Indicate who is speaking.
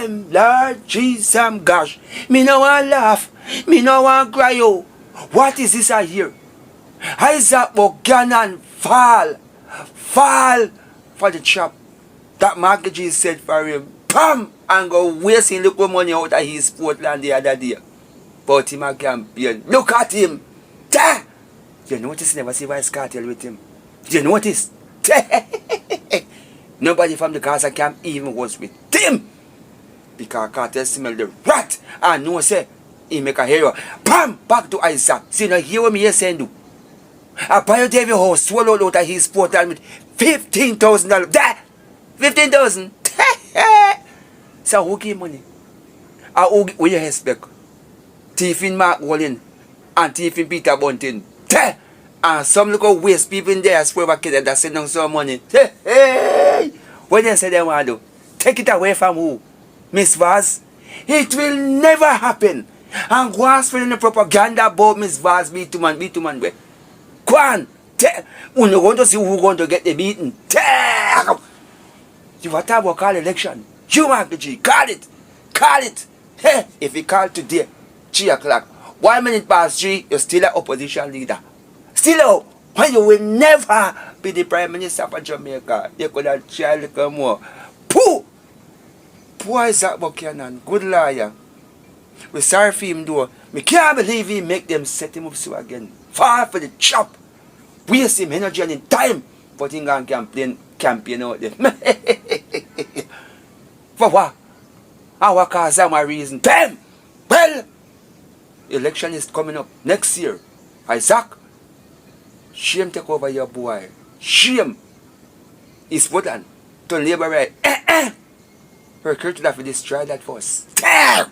Speaker 1: Damn, Lord Jesus, gosh. Me no want laugh. Me no want cry, oh. What is this I hear? Isat Buchanan fall. Fall for the chop. That mortgage said for him. Bam! And go wasting little money out of his Portland the other day. But him a campaign. Look at him. Ta! You notice never see Vice Cartel with him. You notice? Nobody from the Gaza camp even was with him. Because Cartel smell the rat and no say he make a hero. Bam! Back to Isat. See now hear what me here saying do. A buy David house swallowed out of his Portland with $15,000. That 15,000. So who give money? Who you expect? Thief in Mark Wallen and thief in Peter Bunting. And some little waste people in there swear back that send them some money. Hey! What they say they want to do? Take it away from who? Miss Vaz? It will never happen. And go and spread the propaganda about Miss Vaz be to man. Go on. When you want to see who going to get the beating. You want to talk about call election? You Mark the G. Call it. Hey, if you call today, 3 o'clock, 1 minute past 3, you're still an opposition leader. Still, when you will never be the Prime Minister of Jamaica, you could have tried a little more. Pooh! Poor Isat Buchanan, good liar. We're sorry for him though. I can't believe he make them set him up so again. Fall for the chop. Waste him energy and time. But he can campaign out there. For what? Our cause are my reason. Damn! Well, election is coming up next year. Isaac, shame take over your boy. Shame. He's put on to labor right. Her culture have to destroy that force. Damn!